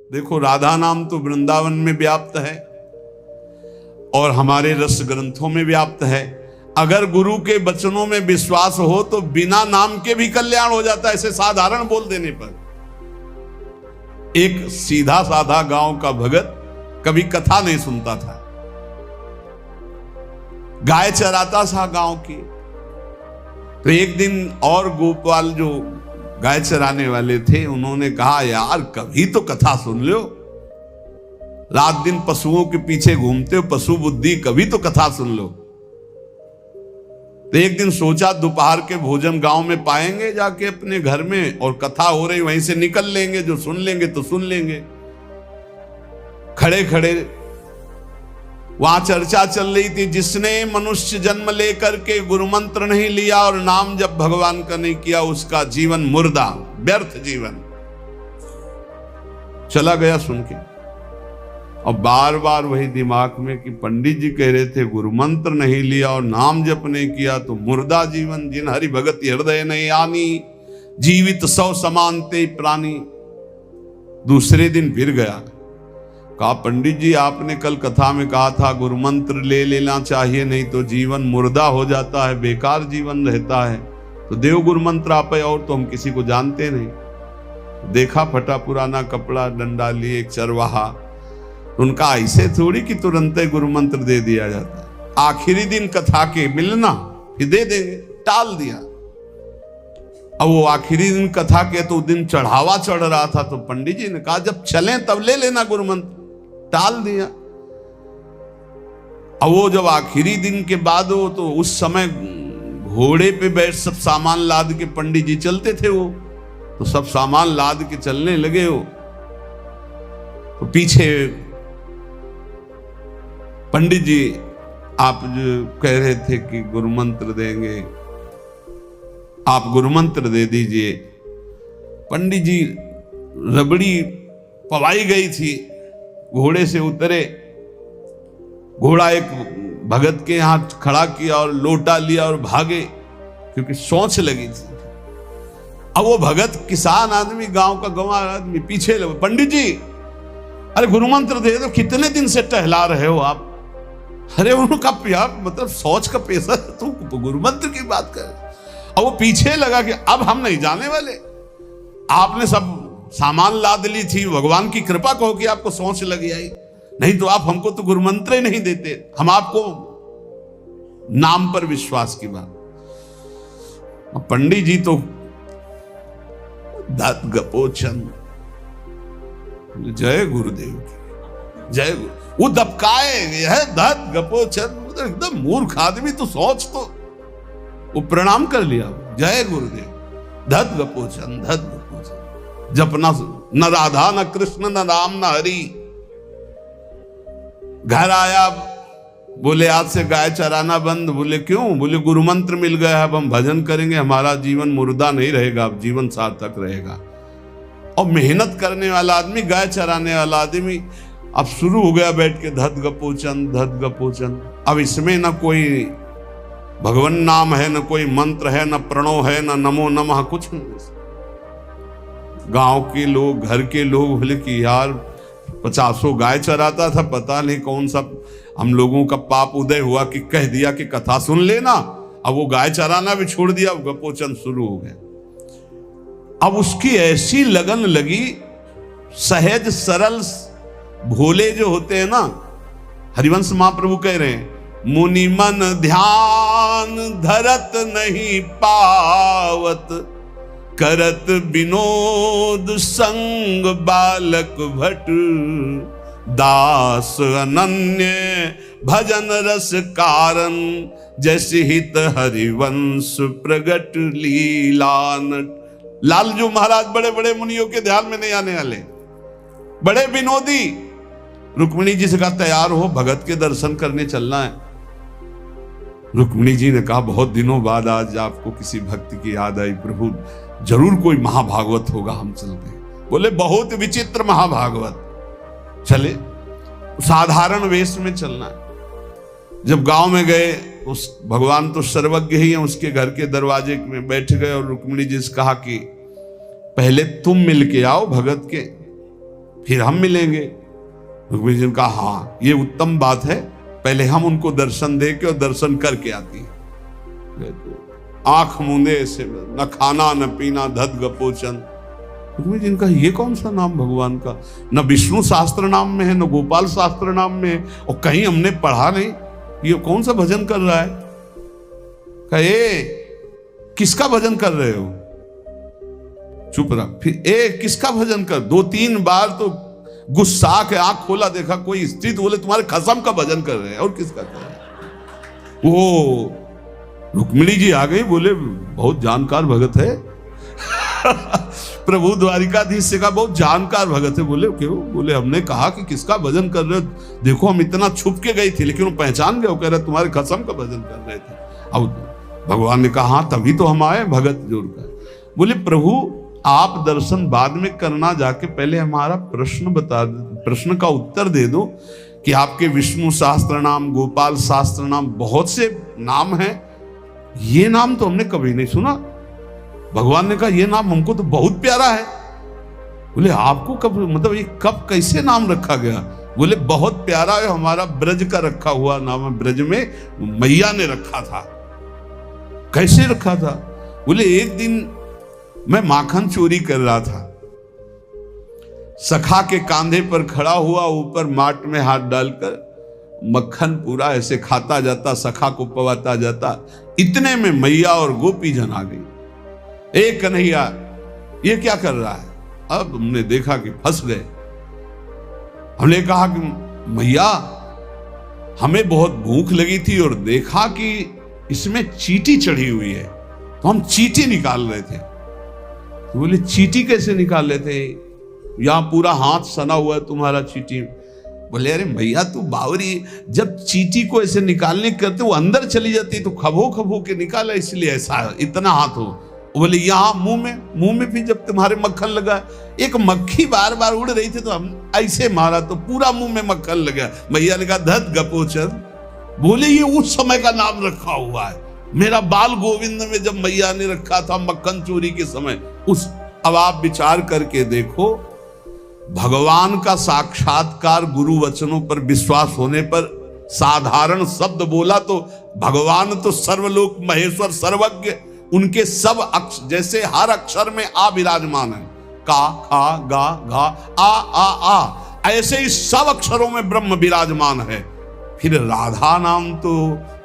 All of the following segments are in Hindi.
देखो, राधा नाम तो वृंदावन में व्याप्त है और हमारे रस ग्रंथों में व्याप्त है। अगर गुरु के वचनों में विश्वास हो तो बिना नाम के भी कल्याण हो जाता है, ऐसे साधारण बोल देने पर। एक सीधा साधा गांव का भगत कभी कथा नहीं सुनता था, गाय चराता था गांव की। तो एक दिन और गोपाल जो गाय चराने वाले थे, उन्होंने कहा, यार कभी तो कथा सुन लो, रात दिन पशुओं के पीछे घूमते हो, पशु बुद्धि, कभी तो कथा सुन लो। तो एक दिन सोचा दोपहर के भोजन गांव में पाएंगे जाके अपने घर में, और कथा हो रही वहीं से निकल लेंगे, जो सुन लेंगे तो सुन लेंगे। खड़े खड़े वहां चर्चा चल रही थी, जिसने मनुष्य जन्म लेकर के गुरु मंत्र नहीं लिया और नाम जब भगवान का नहीं किया, उसका जीवन मुर्दा, व्यर्थ जीवन। चला गया सुन के, और बार बार वही दिमाग में कि पंडित जी कह रहे थे गुरु मंत्र नहीं लिया और नाम जप नहीं किया तो मुर्दा जीवन। जिन हरि भगत हृदय नहीं आनी, जीवित सौ समानते प्राणी। दूसरे दिन फिर गया, कहा, पंडित जी आपने कल कथा में कहा था गुरु मंत्र ले लेना चाहिए, नहीं तो जीवन मुर्दा हो जाता है, बेकार जीवन रहता है। तो देव गुरु मंत्र आप, और तो हम किसी को जानते नहीं। देखा फटा पुराना कपड़ा, डंडा लिए एक चरवाहा। उनका ऐसे थोड़ी कि तुरंत गुरु मंत्र दे दिया जाता है, आखिरी दिन कथा के मिलना फिर दे देंगे, टाल दिया। अब वो आखिरी दिन कथा के तो दिन चढ़ावा चढ़ रहा था, तो पंडित जी ने कहा जब चलें तब ले लेना गुरु मंत्र, टाल दिया। अब वो जब आखिरी दिन के बाद हो, तो उस समय घोड़े पे बैठ सब सामान लाद के पंडित जी चलते थे, वो तो सब सामान लाद के चलने लगे हो। तो पीछे पंडित जी आप जो कह रहे थे कि गुरु मंत्र देंगे, आप गुरु मंत्र दे दीजिए। पंडित जी रबड़ी पवाई गई थी, घोड़े से उतरे, घोड़ा एक भगत के यहां खड़ा किया और लोटा लिया और भागे, क्योंकि सोच लगी थी। अब वो भगत किसान आदमी, गांव का गंवार आदमी पीछे लगे, पंडित जी अरे गुरु मंत्र दे दो, कितने दिन से टहला रहे हो आप। अरे उनका यार मतलब सोच का पेशा, तुम गुरु मंत्र की बात कर। और वो पीछे लगा कि अब हम नहीं जाने वाले, आपने सब सामान लाद ली थी, भगवान की कृपा कहो कि आपको सोच लगी आई, नहीं तो आप हमको तो गुरु मंत्र ही नहीं देते, हम आपको नाम पर विश्वास की बात। पंडित जी तो दत्त गपोचन, जय गुरुदेव की जय गुरु। वो दबकाए है दत्त गपोचन, एकदम मूर्ख आदमी, तो सोच तो। वो प्रणाम कर लिया, जय गुरुदेव, दत्त गपोचन, दत्त गपोचन। जपना न राधा न कृष्ण न राम न हरि। घर आया, बोले आज से गाय चराना बंद। बोले क्यों? बोले गुरु मंत्र मिल गया, अब हम भजन करेंगे, हमारा जीवन मुर्दा नहीं रहेगा, अब जीवन सार्थक रहेगा। और मेहनत करने वाला आदमी, गाय चराने वाला आदमी, अब शुरू हो गया बैठ के धत गपोचन, धत गपोचन। अब इसमें न कोई भगवान नाम है, न कोई मंत्र है, न प्रणव है, न नमो नमः, कुछ नहीं। गांव के लोग, घर के लोग बोले कि यार 50 गाय चराता था, पता नहीं कौन सा हम लोगों का पाप उदय हुआ कि कह दिया कि कथा सुन लेना। अब वो गाय चराना भी छोड़ दिया, गपोचन शुरू हो गया। अब उसकी ऐसी लगन लगी, सहज सरल भोले जो होते हैं ना, हरिवंश महाप्रभु कह रहे हैं, मुनि मन ध्यान धरत नहीं पावत, करत विनोद संग बालक भट, दास अनन्य भजन रस कारण, जैसे हित हरिवंश प्रगट लीलान। लालजू महाराज बड़े बड़े मुनियों के ध्यान में नहीं आने वाले, बड़े विनोदी। रुक्मिणी जी से कहा तैयार हो, भगत के दर्शन करने चलना है। रुक्मिणी जी ने कहा बहुत दिनों बाद आज आपको किसी भक्त की याद आई, प्रभु जरूर कोई महाभागवत होगा, हम चलते हैं। बोले बहुत विचित्र महाभागवत। चले, साधारण वेश में चलना है। जब गांव में गए, उस भगवान तो सर्वज्ञ ही है, उसके घर के दरवाजे में बैठ गए और रुक्मिणी जी से कहा कि पहले तुम मिल के आओ भगत के, फिर हम मिलेंगे। रुक्मिणी जी ने कहा हाँ ये उत्तम बात है, पहले हम उनको दर्शन दे के और दर्शन करके आती है। आंख मूंदे ऐसे, न खाना न पीना, धद गपोचन। रुक्मिणी जी ने कहा ये कौन सा नाम भगवान का, न विष्णु शास्त्र नाम में है न गोपाल शास्त्र नाम में है, और कहीं हमने पढ़ा नहीं, ये कौन सा भजन कर रहा है। कहे किसका भजन कर रहे हो, चुप रहा। फिर किसका भजन कर, 2-3 बार तो गुस्सा के आंख खोला, देखा कोई स्त्री, तो बोले तुम्हारे खसम का भजन कर रहे हैं, और किसका कर रहे हैं। वो रुक्मिणी जी आ गई, बोले बहुत जानकार भगत है। प्रभु द्वारिकाधीश से कहा बहुत जानकार भगत है। बोले क्यों, बोले हमने कहा कि किसका भजन कर रहे हो, देखो हम इतना छुप के गई थी लेकिन वो पहचान गए, वो कह रहे तुम्हारे खसम का भजन कर रहे थे। अब भगवान ने कहा हाँ तभी तो हम आए भगत जोड़कर। बोले प्रभु आप दर्शन बाद में करना, जाके पहले हमारा प्रश्न बता दो, प्रश्न का उत्तर दे दो कि आपके विष्णु शास्त्र नाम, गोपाल शास्त्र नाम, बहुत से नाम हैं, ये नाम तो हमने कभी नहीं सुना। भगवान ने कहा ये नाम हमको तो बहुत प्यारा है। बोले आपको कब, मतलब ये कब कैसे नाम रखा गया। बोले बहुत प्यारा है, हमारा ब्रज का रखा हुआ नाम है, ब्रज में मैया ने रखा था। कैसे रखा था। बोले एक दिन मैं माखन चोरी कर रहा था, सखा के कांधे पर खड़ा हुआ, ऊपर माट में हाथ डालकर मक्खन पूरा ऐसे खाता जाता, सखा को पवाता जाता। इतने में मैया और गोपी जन आ गई। ए कन्हैया ये क्या कर रहा है। अब हमने देखा कि फंस गए। हमने कहा कि मैया हमें बहुत भूख लगी थी और देखा कि इसमें चींटी चढ़ी हुई है, तो हम चींटी निकाल रहे थे। तो बोले चींटी कैसे निकाल रहे थे, यहां पूरा हाथ सना हुआ है तुम्हारा चींटी। बोले अरे भैया तू बावरी, जब चींटी को ऐसे निकालने करते वो अंदर चली जाती तो खबो खबो के निकाला, इसलिए ऐसा इतना हाथ हो। बोले यहाँ मुंह में फिर जब तुम्हारे मक्खन लगा, एक मक्खी बार बार उड़ रही थी तो हम ऐसे मारा तो पूरा मुंह में मक्खन लगा। भैया ने कहा धत गपोचन। बोले ये उस समय का नाम रखा हुआ है, मेरा बाल गोविंद में जब मैया ने रखा था मक्खन चोरी के समय उस। अब आप विचार करके देखो, भगवान का साक्षात्कार गुरु वचनों पर विश्वास होने पर साधारण शब्द बोला तो भगवान तो सर्वलोक महेश्वर सर्वज्ञ, उनके सब अक्षर जैसे हर अक्षर में आ विराजमान है, का खा गा घा आ, ऐसे ही सब अक्षरों में ब्रह्म विराजमान है। फिर राधा नाम तो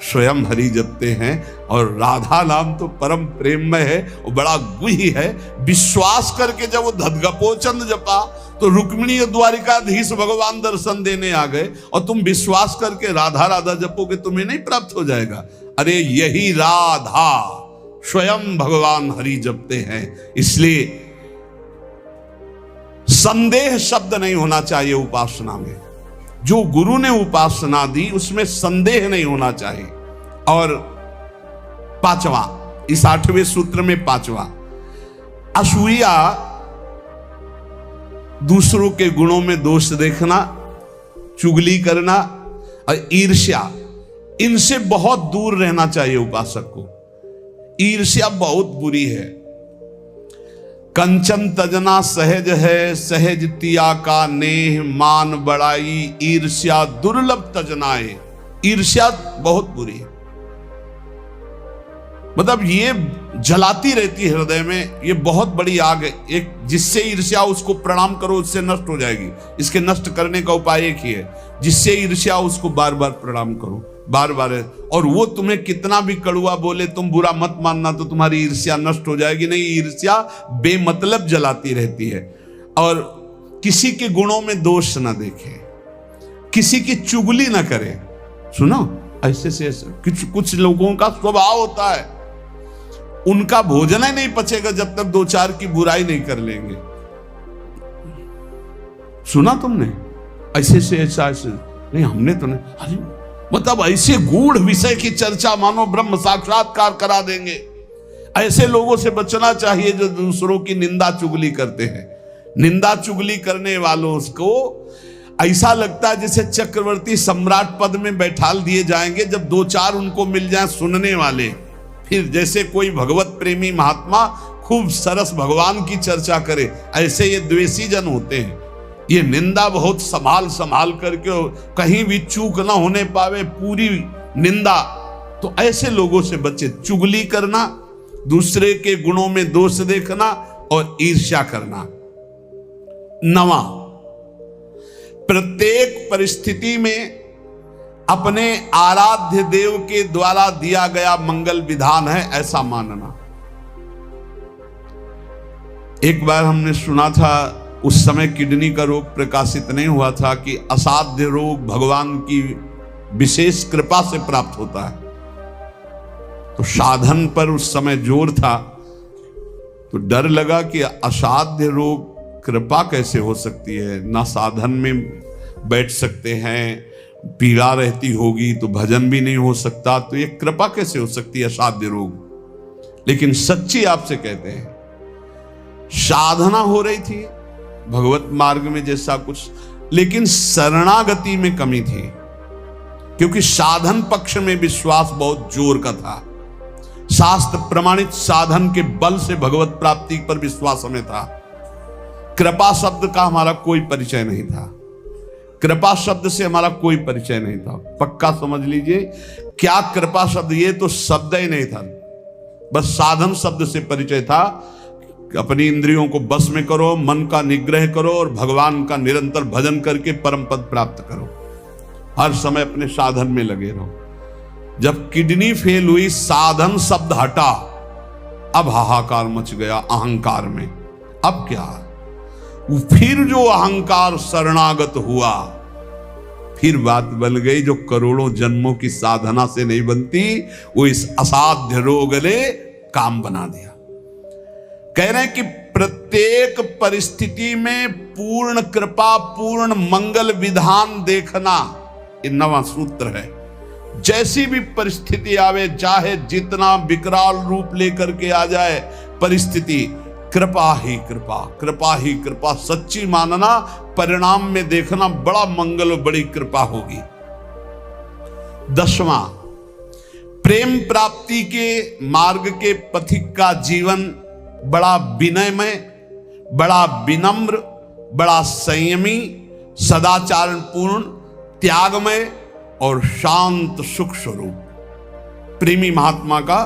स्वयं हरि जपते हैं, और राधा नाम तो परम प्रेममय है, वो बड़ा गुही है। विश्वास करके जब वो धदगपोचंद जपा तो रुक्मिणी और द्वारिकाधीश भगवान दर्शन देने आ गए, और तुम विश्वास करके राधा राधा जपोगे तुम्हें नहीं प्राप्त हो जाएगा। अरे यही राधा स्वयं भगवान हरि जपते हैं। इसलिए संदेह शब्द नहीं होना चाहिए उपासना में। जो गुरु ने उपासना दी उसमें संदेह नहीं होना चाहिए। और 5वां, इस 8वें सूत्र में 5वां, असूया, दूसरों के गुणों में दोष देखना, चुगली करना और ईर्ष्या, इनसे बहुत दूर रहना चाहिए उपासक को। ईर्ष्या बहुत बुरी है। कंचन तजना सहज है, सहज तिया का नेह, मान बड़ाई ईर्ष्या दुर्लभ तजनाए। ईर्ष्या बहुत बुरी है, मतलब ये जलाती रहती है हृदय में, ये बहुत बड़ी आग है। एक जिससे ईर्ष्या उसको प्रणाम करो उससे नष्ट हो जाएगी। इसके नष्ट करने का उपाय एक ही है, जिससे ईर्ष्या उसको बार बार प्रणाम करो, बार बार। और वो तुम्हें कितना भी कड़ुआ बोले तुम बुरा मत मानना, तो तुम्हारी ईर्ष्या नष्ट हो जाएगी नहीं। ईर्ष्या बेमतलब जलाती रहती है। और किसी के गुणों में दोष ना देखे, किसी की चुगली ना करे। सुनो ऐसे से कुछ लोगों का स्वभाव होता है, उनका भोजन ही नहीं पचेगा जब तक 2-4 की बुराई नहीं कर लेंगे। सुना तुमने ऐसे से ऐसा नहीं, हमने तो नहीं। अरे मतलब ऐसे गूढ़ विषय की चर्चा मानो ब्रह्म साक्षात्कार करा देंगे। ऐसे लोगों से बचना चाहिए जो दूसरों की निंदा चुगली करते हैं। निंदा चुगली करने वालों को ऐसा लगता है जैसे चक्रवर्ती सम्राट पद में बैठाल दिए जाएंगे, जब 2-4 उनको मिल जाए सुनने वाले। फिर जैसे कोई भगवत प्रेमी महात्मा खूब सरस भगवान की चर्चा करे, ऐसे ये द्वेषी जन होते हैं। ये निंदा बहुत संभाल संभाल करके, कहीं भी चूक ना होने पावे, पूरी निंदा। तो ऐसे लोगों से बचे। चुगली करना, दूसरे के गुणों में दोष देखना और ईर्ष्या करना। 9, प्रत्येक परिस्थिति में अपने आराध्य देव के द्वारा दिया गया मंगल विधान है ऐसा मानना। एक बार हमने सुना था, उस समय किडनी का रोग प्रकाशित नहीं हुआ था, कि असाध्य रोग भगवान की विशेष कृपा से प्राप्त होता है। तो साधन पर उस समय जोर था, तो डर लगा कि असाध्य रोग कृपा कैसे हो सकती है, ना साधन में बैठ सकते हैं, पीड़ा रहती होगी तो भजन भी नहीं हो सकता, तो ये कृपा कैसे हो सकती है असाध्य रोग। लेकिन सच्ची आपसे कहते हैं, साधना हो रही थी भगवत मार्ग में जैसा कुछ, लेकिन शरणागति में कमी थी, क्योंकि साधन पक्ष में विश्वास बहुत जोर का था। शास्त्र प्रमाणित साधन के बल से भगवत प्राप्ति पर विश्वास हमें था। कृपा शब्द का हमारा कोई परिचय नहीं था, कृपा शब्द से हमारा कोई परिचय नहीं था। पक्का समझ लीजिए, क्या कृपा शब्द, ये तो शब्द ही नहीं था, बस साधन शब्द से परिचय था। अपनी इंद्रियों को बस में करो, मन का निग्रह करो और भगवान का निरंतर भजन करके परम पद प्राप्त करो। हर समय अपने साधन में लगे रहो। जब किडनी फेल हुई, साधन शब्द हटा, अब हाहाकार मच गया अहंकार में। अब क्या, फिर जो अहंकार शरणागत हुआ, फिर बात बन गई जो करोड़ों जन्मों की साधना से नहीं बनती, वो इस असाध्य रोग ने काम बना दिया। कह रहे हैं कि प्रत्येक परिस्थिति में पूर्ण कृपा, पूर्ण मंगल विधान देखना, ये 9वां सूत्र है। जैसी भी परिस्थिति आवे, चाहे जितना विकराल रूप लेकर के आ जाए परिस्थिति, कृपा ही कृपा, कृपा ही कृपा सच्ची मानना, परिणाम में देखना बड़ा मंगल, बड़ी कृपा होगी। 10वां, प्रेम प्राप्ति के मार्ग के पथिक का जीवन बड़ा विनयमय, बड़ा विनम्र, बड़ा संयमी, सदाचारपूर्ण, त्यागमय और शांत सुख स्वरूप। प्रेमी महात्मा का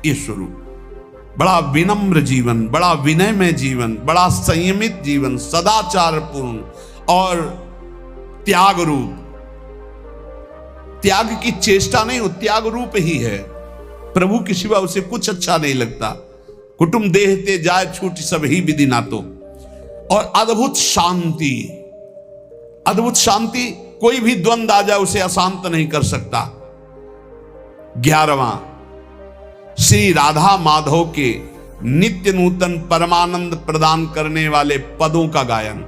ये स्वरूप, बड़ा विनम्र जीवन, बड़ा विनयमय जीवन, बड़ा संयमित जीवन, सदाचारपूर्ण और त्याग रूप। त्याग की चेष्टा नहीं, वो त्याग रूप ही है। प्रभु के सिवा उसे कुछ अच्छा नहीं लगता। कुटुंब देहते जाए छूट सब ही विधि नातो। और अद्भुत शांति, अद्भुत शांति, कोई भी द्वंद आ जाए उसे अशांत नहीं कर सकता। 11वां, श्री राधा माधव के नित्य नूतन परमानंद प्रदान करने वाले पदों का गायन,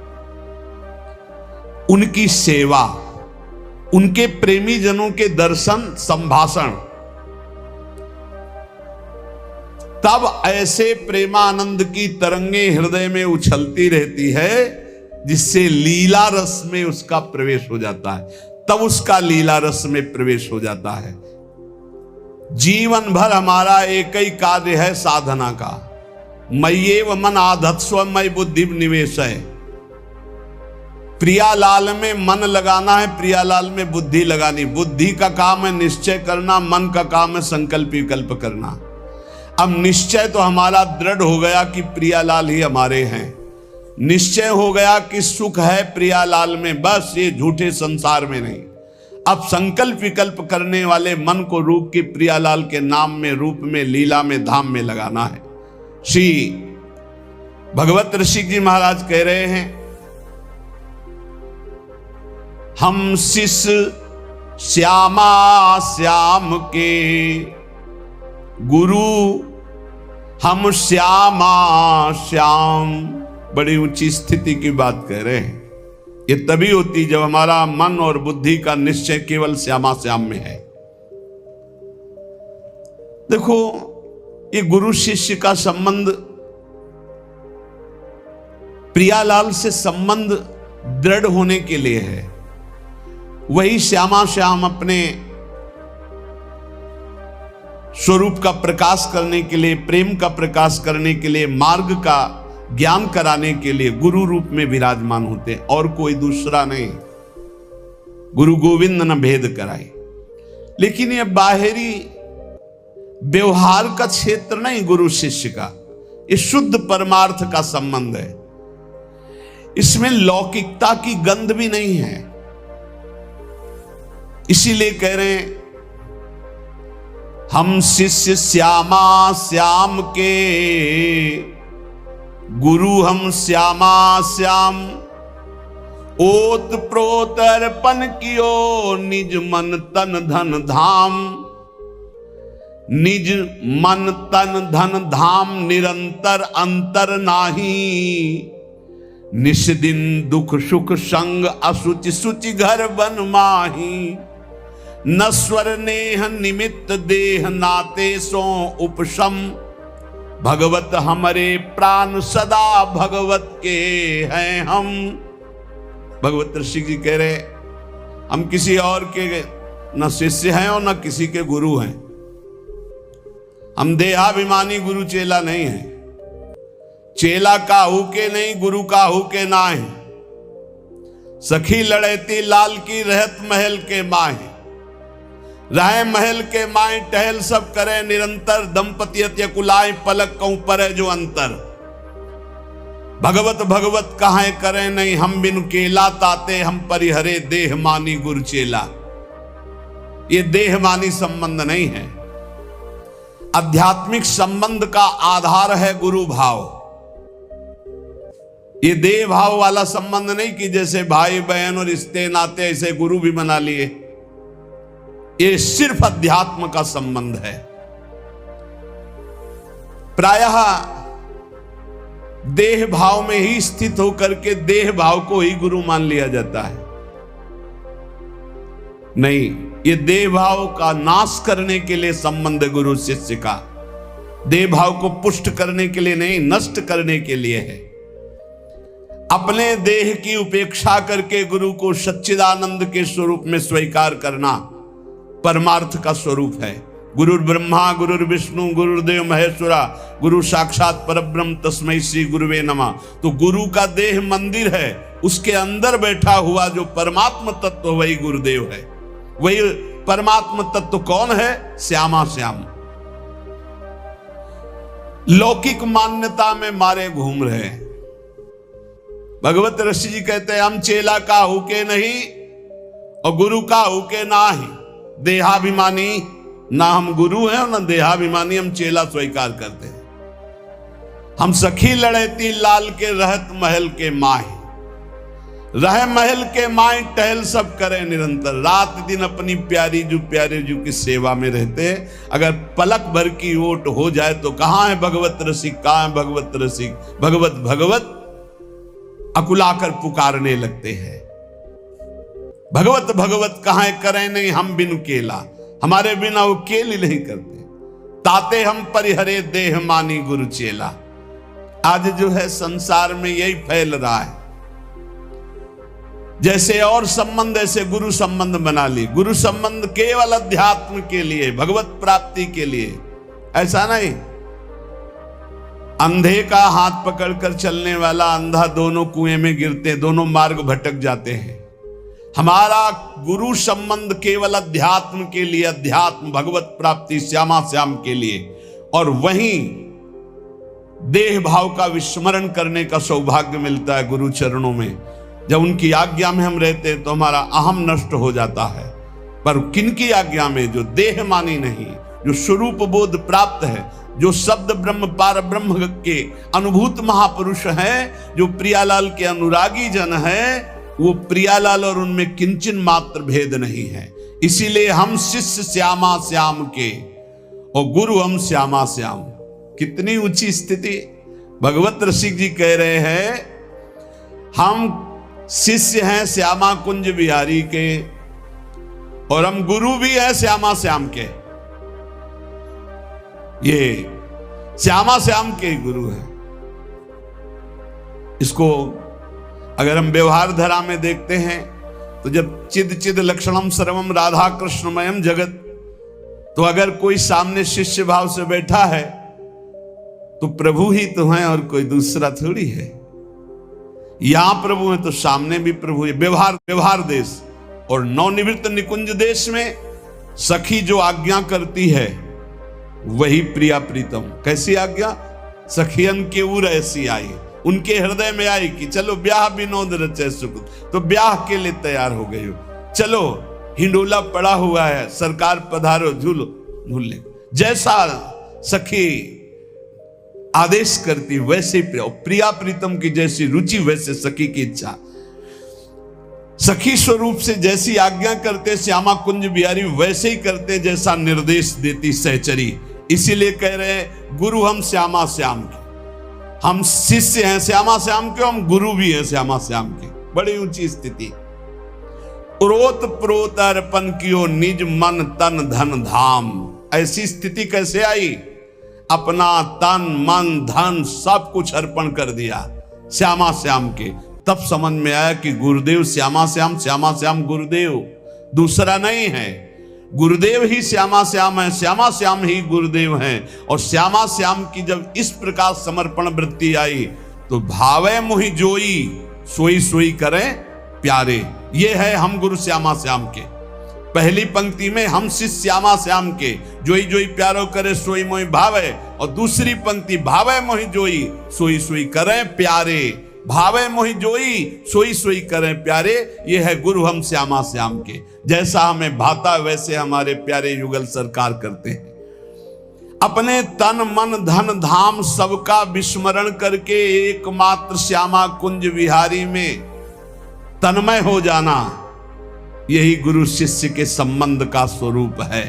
उनकी सेवा, उनके प्रेमी जनों के दर्शन संभाषण, तब ऐसे प्रेमानंद की तरंगे हृदय में उछलती रहती है जिससे लीला रस में उसका प्रवेश हो जाता है। तब उसका लीला रस में प्रवेश हो जाता है। जीवन भर हमारा एक ही कार्य है साधना का, मय्येव मन आधत्स्व मयि बुद्धि निवेश है। प्रियालाल में मन लगाना है, प्रियालाल में बुद्धि लगानी। बुद्धि का काम है निश्चय करना, मन का काम है संकल्प विकल्प करना। अब निश्चय तो हमारा दृढ़ हो गया कि प्रियालाल ही हमारे हैं, निश्चय हो गया कि सुख है प्रियालाल में, बस ये झूठे संसार में नहीं। अब संकल्प विकल्प करने वाले मन को रूप के प्रियालाल के नाम में, रूप में, लीला में, धाम में लगाना है। श्री भगवत ऋषि जी महाराज कह रहे हैं, हम शिष श्यामा श्याम के गुरु, हम श्यामा श्याम। बड़ी ऊंची स्थिति की बात कह रहे हैं। ये तभी होती जब हमारा मन और बुद्धि का निश्चय केवल श्यामा श्याम में है। देखो, ये गुरु शिष्य का संबंध, प्रियालाल से संबंध दृढ़ होने के लिए है। वही श्यामा श्याम अपने स्वरूप का प्रकाश करने के लिए, प्रेम का प्रकाश करने के लिए, मार्ग का ज्ञान कराने के लिए गुरु रूप में विराजमान होते हैं, और कोई दूसरा नहीं। गुरु गोविंद न भेद कराए। लेकिन यह बाहरी व्यवहार का क्षेत्र नहीं गुरु शिष्य का, ये शुद्ध परमार्थ का संबंध है। इसमें लौकिकता की गंध भी नहीं है। इसीलिए कह रहे हैं, हम शिष्य श्यामा श्याम के, गुरु हम श्यामा श्याम। ओत प्रोत अर्पण कियो निज मन तन धन धाम। निज मन तन धन धाम निरंतर अंतर नाही। निस दिन दुख सुख संग असुचि सुचि घर बन माही। नस्वर नेह निमित्त देह नाते सो उपशम। भगवत हमारे प्राण सदा भगवत के हैं हम। भगवत ऋषि जी कह रहे, हम किसी और के न शिष्य हैं और न किसी के गुरु हैं। हम देहाभिमानी गुरु चेला नहीं है। चेला काहू के नहीं, गुरु काहू के ना है। सखी लड़ैती लाल की रहत महल के माहे। राय महल के माए टहल सब करे निरंतर। दंपति अत्य कुलाए पलक कहूं पर है जो अंतर। भगवत भगवत कहां करें नहीं, हम बिनु केला ताते हम परिहरे देह मानी गुरु चेला। ये देह मानी संबंध नहीं है। आध्यात्मिक संबंध का आधार है गुरु भाव। ये देह भाव वाला संबंध नहीं कि जैसे भाई बहन और रिश्ते नाते ऐसे गुरु भी बना लिए। ये सिर्फ अध्यात्म का संबंध है। प्रायः देह भाव में ही स्थित होकर के देह भाव को ही गुरु मान लिया जाता है। नहीं, ये देह भाव का नाश करने के लिए संबंध है गुरु शिष्य का। देह भाव को पुष्ट करने के लिए नहीं, नष्ट करने के लिए है। अपने देह की उपेक्षा करके गुरु को सच्चिदानंद के स्वरूप में स्वीकार करना परमार्थ का स्वरूप है। गुरु ब्रह्मा गुरु विष्णु गुरुदेव महेश्वरा, गुरु साक्षात परब्रह्म तस्मै श्री गुरुवे नमः। तो गुरु का देह मंदिर है, उसके अंदर बैठा हुआ जो परमात्म तत्व वही गुरुदेव है। वही परमात्म तत्व कौन है? श्यामा श्याम। लौकिक मान्यता में मारे घूम रहे हैं। भगवत ऋषि जी कहते हैं, हम चेला काहू के नहीं और गुरु काहू के ना ही। देहाभिमानी ना हम गुरु हैं और ना देहाभिमानी हम चेला स्वीकार करते हैं। हम सखी लड़ैती लाल के रहत महल के माहे। रह महल के माए टहल सब करे निरंतर। रात दिन अपनी प्यारी जू की सेवा में रहते हैं। अगर पलक भर की ओट हो जाए तो कहां है भगवत रसिक, कहां है भगवत रसिक। भगवत भगवत अकुलाकर पुकारने लगते हैं। भगवत भगवत कहां करें नहीं, हम बिनु केला। हमारे बिना वो केल ही नहीं करते। ताते हम परिहरे देह मानी गुरु चेला। आज जो है संसार में यही फैल रहा है। जैसे और संबंध ऐसे गुरु संबंध बना ली। गुरु संबंध केवल अध्यात्म के लिए, भगवत प्राप्ति के लिए, ऐसा नहीं। अंधे का हाथ पकड़कर चलने वाला अंधा दोनों कुएं में गिरते, दोनों मार्ग भटक जाते हैं। हमारा गुरु संबंध केवल अध्यात्म के लिए, अध्यात्म भगवत प्राप्ति श्यामा श्याम के लिए। और वहीं देह भाव का विस्मरण करने का सौभाग्य मिलता है गुरु चरणों में। जब उनकी आज्ञा में हम रहते हैं तो हमारा अहम नष्ट हो जाता है। पर किनकी आज्ञा में? जो देह मानी नहीं, जो स्वरूप बोध प्राप्त है, जो शब्द ब्रह्म पार ब्रह्म के अनुभूत महापुरुष हैं, जो प्रियालाल के अनुरागी जन हैं, वो प्रियालाल और उनमें किंचन मात्र भेद नहीं है। इसीलिए हम शिष्य श्यामा श्याम के और गुरु हम श्यामा श्याम। कितनी ऊंची स्थिति। भगवत रसिक जी कह रहे हैं, हम शिष्य हैं श्यामा कुंज बिहारी के और हम गुरु भी हैं श्यामा श्याम के। ये श्यामा श्याम के गुरु हैं। इसको अगर हम व्यवहार धरा में देखते हैं तो जब चिद चिद लक्षणम सर्वम राधा कृष्णमयम जगत, तो अगर कोई सामने शिष्य भाव से बैठा है तो प्रभु ही तो है और कोई दूसरा थोड़ी है। यहां प्रभु है तो सामने भी प्रभु है। व्यवहार देश और नवनिवृत्त निकुंज देश में सखी जो आज्ञा करती है वही प्रिया प्रीतम। कैसी आज्ञा? सखियन के उर ऐसी आई, उनके हृदय में आई कि चलो ब्याह विनोद रचे सुख, तो ब्याह के लिए तैयार हो गई हो। चलो हिंडोला पड़ा हुआ है, सरकार पधारो झूलो झूल ले। जैसा सखी आदेश करती वैसे प्रिया प्रीतम की जैसी रुचि वैसे सखी की इच्छा। सखी स्वरूप से जैसी आज्ञा करते श्यामा कुंज बिहारी वैसे ही करते जैसा निर्देश देती सहचरी। इसीलिए कह रहे गुरु हम श्यामा श्याम के, हम शिष्य हैं श्यामा श्याम के, हम गुरु भी हैं श्यामा श्याम के। बड़ी ऊंची स्थिति। उरोत प्रोत अर्पण कियो निज मन तन धन धाम। ऐसी स्थिति कैसे आई? अपना तन मन धन सब कुछ अर्पण कर दिया श्यामा श्याम के। तब समझ में आया कि गुरुदेव श्यामा श्याम गुरुदेव, दूसरा नहीं है। गुरुदेव ही श्यामा श्याम है, श्यामा श्याम ही गुरुदेव हैं। और श्यामा श्याम की जब इस प्रकार समर्पण वृत्ति आई तो भावे मोहि जोई सोई सोई करें प्यारे। ये है हम गुरु श्यामा श्याम के। पहली पंक्ति में हम शिष्य श्यामा श्याम के, जोई जोई प्यारो करे सोई मोहि भावे। और दूसरी पंक्ति भावे मोहि जोई सोई सोई करें प्यारे। भावे मोहि जोई सोई सोई करें प्यारे। ये है गुरु हम श्यामा श्याम के। जैसा हमें भाता वैसे हमारे प्यारे युगल सरकार करते हैं। अपने तन मन धन धाम सबका विस्मरण करके एकमात्र श्यामा कुंज विहारी में तन्मय हो जाना, यही गुरु शिष्य के संबंध का स्वरूप है।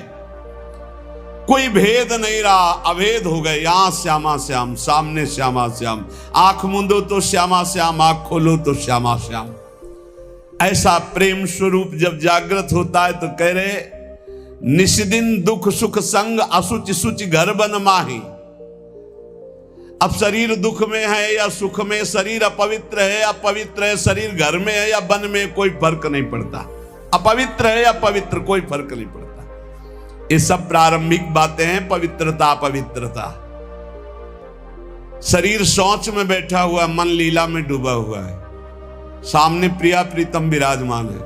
कोई भेद नहीं रहा, अभेद हो गए। यहां श्यामा श्याम, सामने श्यामा श्याम, आंख मूंदो तो श्यामा श्याम, आंख खोलो तो श्यामा श्याम। ऐसा प्रेम स्वरूप जब जागृत होता है तो कह रहे निष्दिन दुख सुख संग असुच सुच घर बन माही। अब शरीर दुख में है या सुख में, शरीर अपवित्र है या पवित्र है, शरीर घर में है या वन में, कोई फर्क नहीं पड़ता। अपवित्र है या पवित्र, कोई फर्क नहीं पड़ता। ये सब प्रारंभिक बातें हैं। पवित्रता पवित्रता। शरीर शौच में बैठा हुआ, मन लीला में डूबा हुआ है, सामने प्रिया प्रीतम विराजमान है।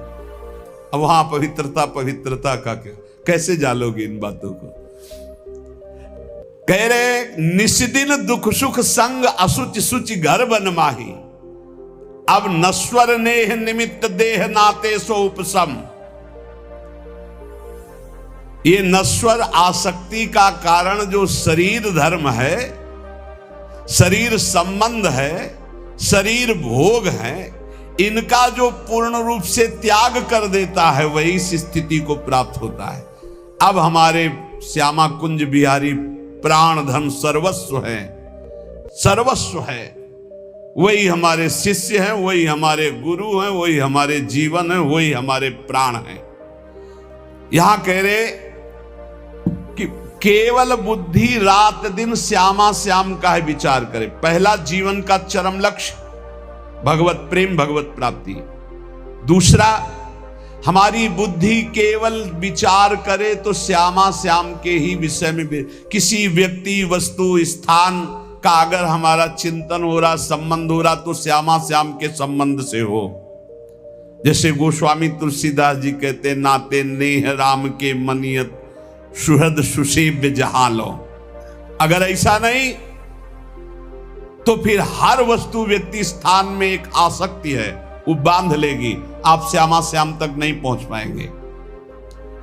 अब वहां पवित्रता पवित्रता का क्या, कैसे जालोगे इन बातों को? कह रहे निष्दिन दुख सुख संग असुच सुच घर बन माही। अब नश्वर नेह निमित्त देह नाते सो उपसम। ये नश्वर आसक्ति का कारण जो शरीर धर्म है, शरीर संबंध है, शरीर भोग है, इनका जो पूर्ण रूप से त्याग कर देता है वही इस स्थिति को प्राप्त होता है। अब हमारे श्यामा कुंज बिहारी प्राण धन सर्वस्व है, सर्वस्व है। वही हमारे शिष्य हैं, वही हमारे गुरु हैं, वही हमारे जीवन है, वही हमारे प्राण हैं। यहां कह रहे कि केवल बुद्धि रात दिन श्यामा श्याम का है विचार करे। पहला जीवन का चरम लक्ष्य भगवत प्रेम, भगवत प्राप्ति। दूसरा, हमारी बुद्धि केवल विचार करे तो श्यामा श्याम के ही विषय में। किसी व्यक्ति वस्तु स्थान का अगर हमारा चिंतन हो रहा, संबंध हो रहा, तो श्यामा श्याम के संबंध से हो। जैसे गोस्वामी तुलसीदास जी कहते, नाते नेह राम के मनियत सुहृद सुसेव्य जहां लो। अगर ऐसा नहीं तो फिर हर वस्तु व्यक्ति स्थान में एक आसक्ति है, वो बांध लेगी, आप श्यामा श्याम तक नहीं पहुंच पाएंगे।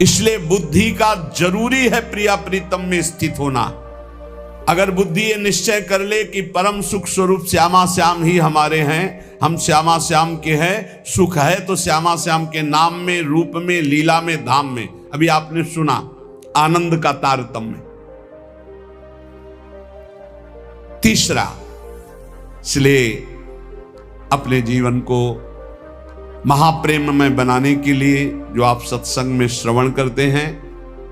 इसलिए बुद्धि का जरूरी है प्रिया प्रीतम में स्थित होना। अगर बुद्धि ये निश्चय कर ले कि परम सुख स्वरूप श्यामा श्याम ही हमारे हैं, हम श्यामा श्याम के हैं, सुख है तो श्यामा श्याम के नाम में, रूप में, लीला में, धाम में। अभी आपने सुना आनंद का तारतम्य। तीसरा, इसलिए अपने जीवन को महाप्रेम में बनाने के लिए जो आप सत्संग में श्रवण करते हैं,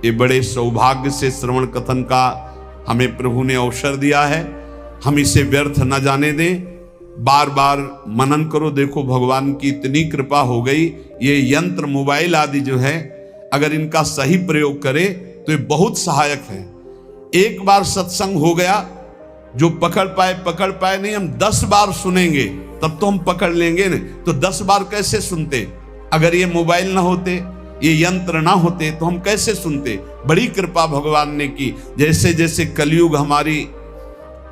ये बड़े सौभाग्य से श्रवण कथन का हमें प्रभु ने अवसर दिया है। हम इसे व्यर्थ न जाने दें, बार बार मनन करो। देखो भगवान की इतनी कृपा हो गई, ये यंत्र मोबाइल आदि जो है अगर इनका सही प्रयोग करें तो ये बहुत सहायक है। एक बार सत्संग हो गया जो पकड़ पाए नहीं, हम 10 बार सुनेंगे तब तो हम पकड़ लेंगे ना। तो 10 बार कैसे सुनते? अगर ये मोबाइल ना होते, ये यंत्र ना होते तो हम कैसे सुनते? बड़ी कृपा भगवान ने की। जैसे जैसे कलयुग हमारी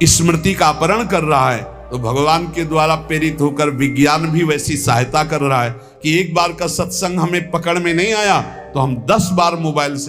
स्मृति का अपहरण कर रहा है, तो भगवान के द्वारा प्रेरित होकर विज्ञान भी वैसी सहायता कर रहा है कि एक बार का सत्संग हमें पकड़ में नहीं आया तो हम 10 बार मोबाइल से